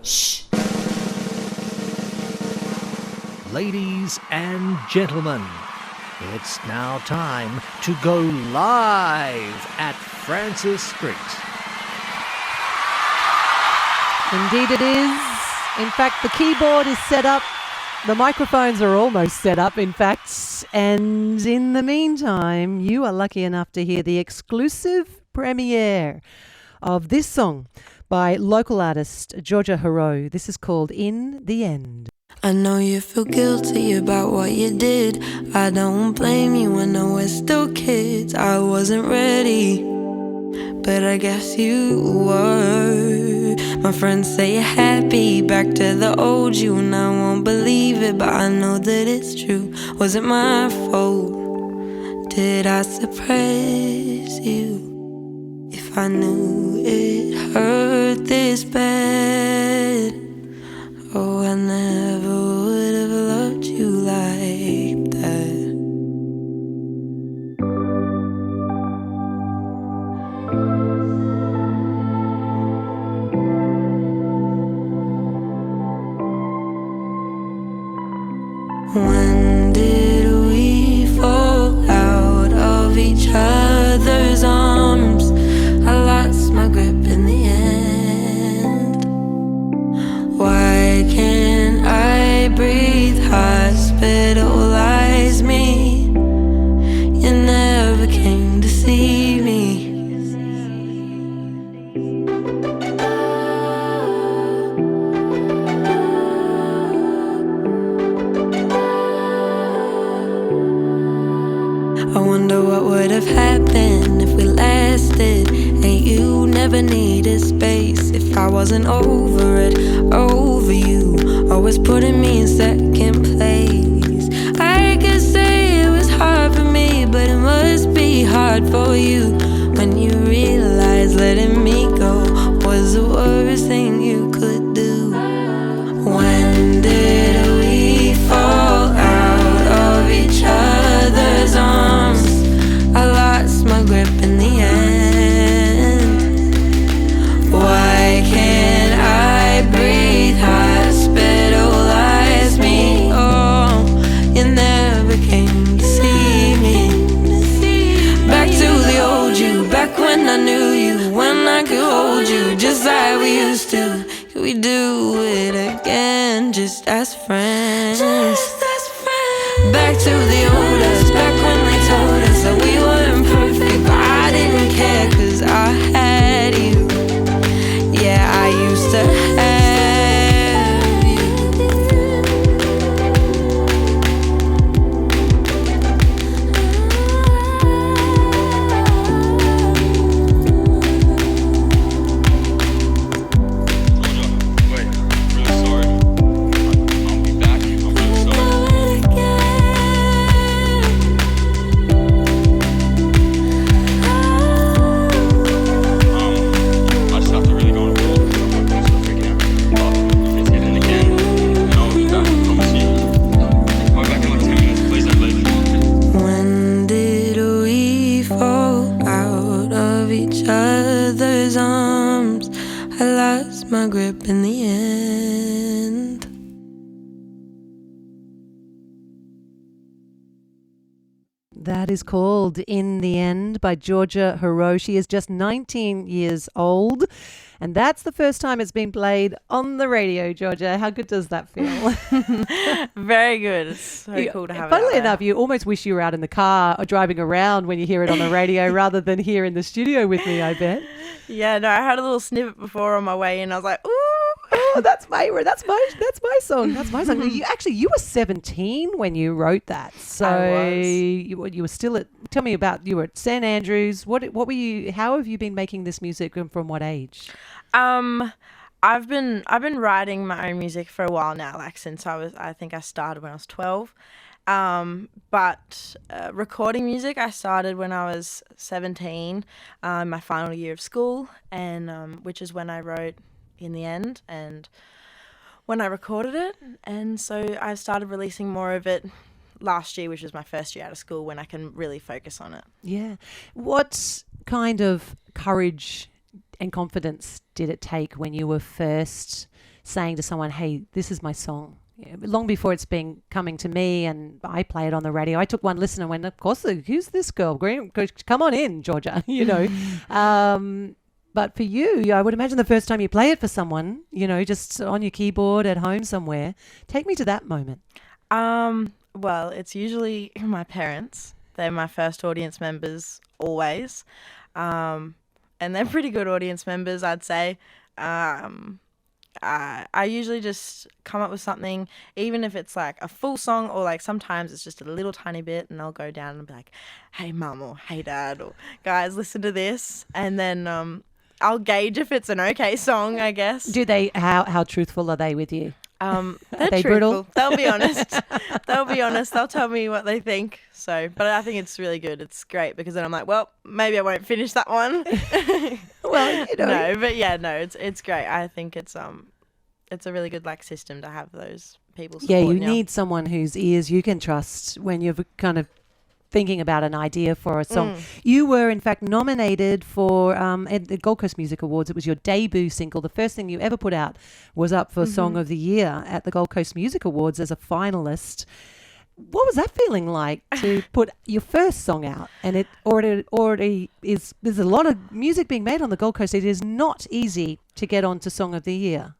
Shh. Ladies and gentlemen, it's now time to go live at Francis Street. Indeed it is. In fact, the keyboard is set up. The microphones are almost set up, in fact. And in the meantime, you are lucky enough to hear the exclusive premiere of this song by local artist Georgia Hoareau. This is called In the End. I know you feel guilty about what you did. I don't blame you, I know we're still kids. I wasn't ready, but I guess you were. My friends say you're happy, back to the old you, and I won't believe it, but I know that it's true. Was it my fault? Did I suppress you? If I knew it hurt this bad, oh, I never would have loved you like that. When did we fall out of each other's arms? I lost my grip in the end. Why can't I breathe? Hospitalize me. You never came to see me. I wonder what would have happened if we lasted, and you never needed space. If I wasn't over it, over you, always putting me in second place. I could say it was hard for me, but it must be hard for you when you realize letting me go was the worst thing you could do. When did we fall out of each other's arms? I lost my grip in the end. Why can't I breathe? Hospitalize me. Oh, you never came to see me. Back to the old you, back when I knew you, when I could hold you just like we used to. Could we do it again, just as friends? Back to the old us, back when they told us that we weren't perfect, but I didn't care 'cause I had you. Yeah, I used to have my grip in the end. That is called In the End by Georgia Hoareau. She is just 19 years old, and that's the first time it's been played on the radio, Georgia. How good does that feel? Very good. It's so cool to have it. Funnily enough, you almost wish you were out in the car or driving around when you hear it on the radio rather than here in the studio with me, I bet. Yeah, no, I had a little snippet before on my way in. I was like, ooh. Oh, that's my song. That's my song. You were 17 when you wrote that. So I was. you were still at. Tell me about, you were at St Andrews. What were you? How have you been making this music, and from what age? I've been writing my own music for a while now. Like since I think I started when I was 12. But recording music I started when I was 17, my final year of school, and which is when I wrote In the End and when I recorded it. And so I started releasing more of it last year, which was my first year out of school, when I can really focus on it. Yeah. What kind of courage and confidence did it take when you were first saying to someone, hey, this is my song? Long before it's been coming to me and I play it on the radio. I took one listen and went, of course, who's this girl? Come on in, Georgia, But for you, I would imagine the first time you play it for someone, just on your keyboard at home somewhere. Take me to that moment. Well, it's usually my parents. They're my first audience members always. And they're pretty good audience members, I'd say. I usually just come up with something, even if it's like a full song or like sometimes it's just a little tiny bit, and I'll go down and be like, hey mum or hey dad or guys, listen to this. And then I'll gauge if it's an okay song, I guess. Do they, how truthful are they with you? They're they truthful. brutal? They'll be honest. They'll tell me what they think. So, but I think it's really good. It's great because then I'm like, well, maybe I won't finish that one. Well, No, but yeah, no, it's great. I think it's a really good like system to have those people supporting you need someone whose ears you can trust when you're kind of thinking about an idea for a song. You were, in fact, nominated for at the Gold Coast Music Awards. It was your debut single. The first thing you ever put out was up for Song of the Year at the Gold Coast Music Awards as a finalist. What was that feeling like to put your first song out? And it already is, there's a lot of music being made on the Gold Coast. It is not easy to get onto Song of the Year.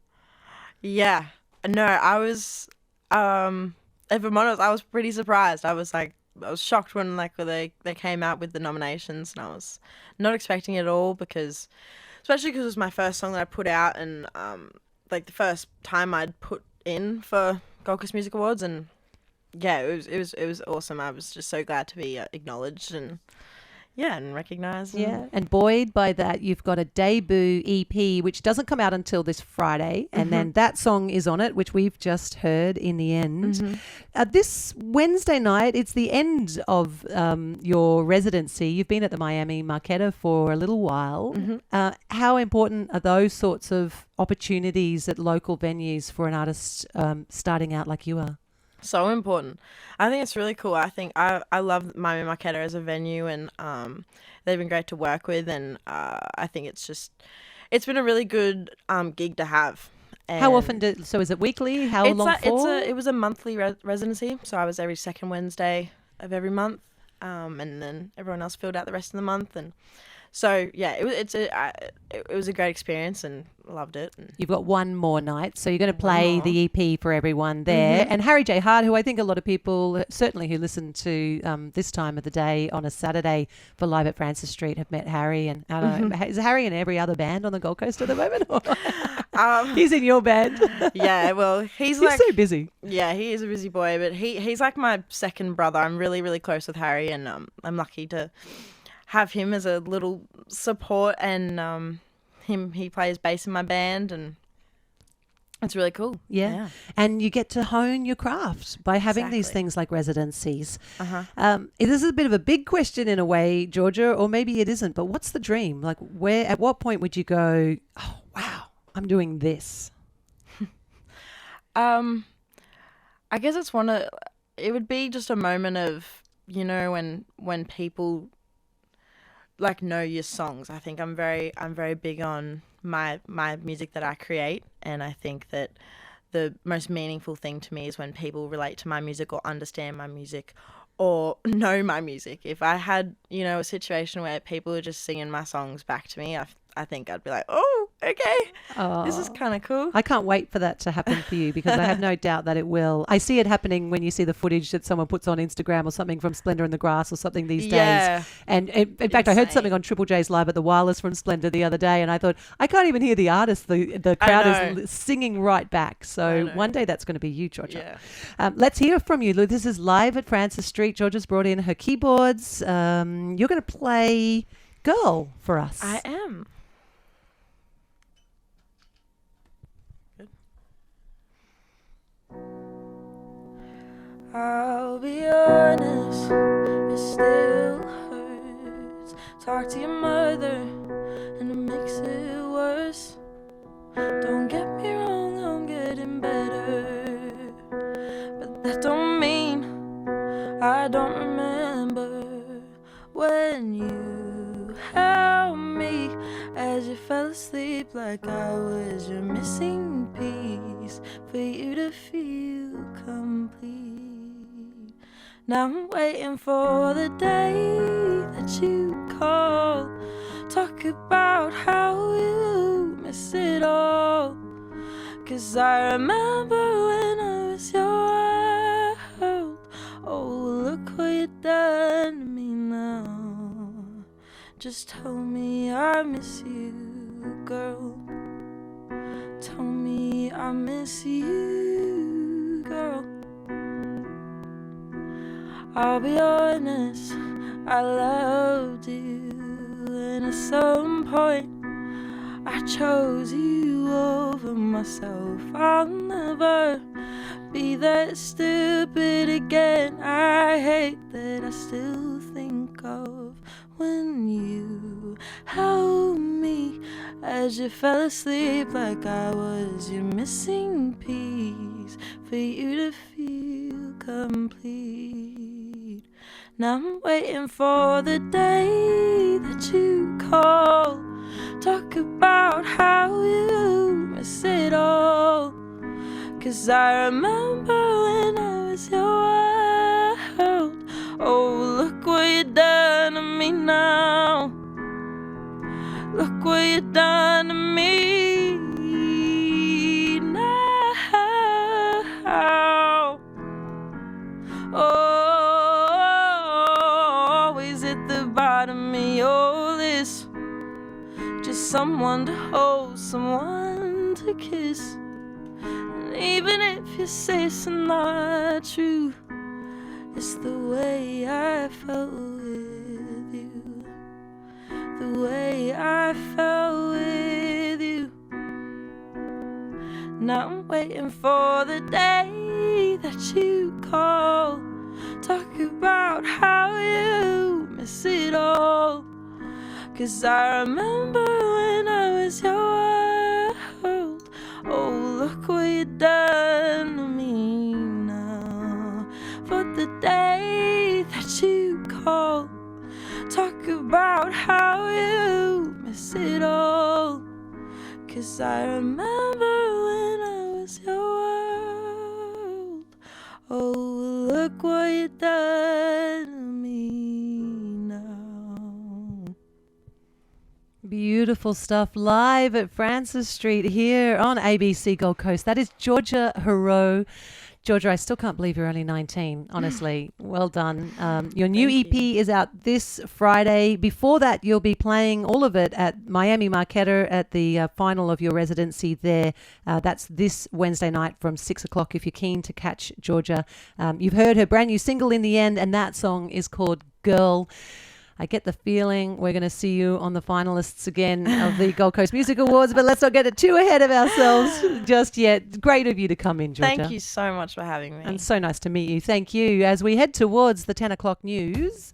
Yeah. No, I was, if I'm honest, I was pretty surprised. I was shocked when they came out with the nominations, and I was not expecting it at all especially because it was my first song that I put out, and the first time I'd put in for Gold Coast Music Awards, and yeah, it was awesome. I was just so glad to be acknowledged and recognised. Yeah, and buoyed by that, you've got a debut EP which doesn't come out until this Friday, and then that song is on it, which we've just heard in the end. This Wednesday night, it's the end of your residency. You've been at the Miami Marquetta for a little while. How important are those sorts of opportunities at local venues for an artist starting out like you are? So important. I think it's really cool. I think I love Miami Marquetta as a venue, and they've been great to work with, and I think it's been a really good gig to have. And how often so is it weekly? How long for? It was a monthly residency, so I was every second Wednesday of every month, and then everyone else filled out the rest of the month, and so yeah, it was a great experience and loved it. You've got one more night, so you're going to play the EP for everyone there. And Harry J. Hart, who I think a lot of people, certainly who listen to this time of the day on a Saturday for Live at Francis Street, have met Harry. And I don't know, is Harry in every other band on the Gold Coast at the moment? He's in your band. Yeah, well, he's so busy. Yeah, he is a busy boy, but he's like my second brother. I'm really, really close with Harry, and I'm lucky to have him as a little support, and he plays bass in my band, and it's really cool. Yeah. And you get to hone your craft by having these things like residencies. This is a bit of a big question in a way, Georgia, or maybe it isn't, but what's the dream? Like at what point would you go, oh wow, I'm doing this? I guess it would be just a moment of, when people know your songs. I think I'm very big on my music that I create, and I think that the most meaningful thing to me is when people relate to my music or understand my music or know my music. If I had, a situation where people are just singing my songs back to me, I think I'd be like, oh, okay, this is kind of cool. I can't wait for that to happen for you, because I have no doubt that it will. I see it happening when you see the footage that someone puts on Instagram or something from Splendour in the Grass or something these days. And in fact, I heard something on Triple J's Live at the Wireless from Splendour the other day, and I thought, I can't even hear the artist. The crowd is singing right back. So one day that's going to be you, Georgia. Yeah. Let's hear from you. This is Live at Francis Street. Georgia's brought in her keyboards. You're going to play Girl for us. I am. I'll be honest, it still hurts. Talk to your mother and it makes it worse. Don't get me wrong, I'm getting better, but that don't mean I don't remember when you held me as you fell asleep like I was your missing piece. for you to feel complete. Now I'm waiting for the day that you call. Talk about how you miss it all. 'Cause I remember when I was your world. Oh, look what you've done to me now. Just tell me I miss you, girl. Tell me I miss you, girl. I'll be honest, I loved you, and at some point I chose you over myself. I'll never be that stupid again. I hate that I still think of when you held me as you fell asleep, like I was your missing piece for you to feel complete. Now I'm waiting for the day that you call. Talk about how you miss it all. 'Cause I remember when I was your world. Oh, look what you done to me now. Look what you done to me now. Oh, always at the bottom of your list. Just someone to hold, someone to kiss. And even if you say it's not true, it's the way I felt with you. The way I felt with you. Now I'm waiting for the day that you call. Talk about how you miss it all. 'Cause I remember when I was your world. Oh, look what you done to me now. For the day that you call. Talk about how you miss it all. 'Cause I remember when I was your world. Oh, look what you done to me now. Beautiful stuff live at Francis Street here on ABC Gold Coast. That is Georgia Hoareau. Georgia, I still can't believe you're only 19, honestly. Well done. Your new EP is out this Friday. Before that, you'll be playing all of it at Miami Marquetta at the final of your residency there. That's this Wednesday night from 6 o'clock if you're keen to catch Georgia. You've heard her brand new single In the End, and that song is called Girl. I get the feeling we're going to see you on the finalists again of the Gold Coast Music Awards, but let's not get it too ahead of ourselves just yet. Great of you to come in, Georgia. Thank you so much for having me. And so nice to meet you. Thank you. As we head towards the 10 o'clock news...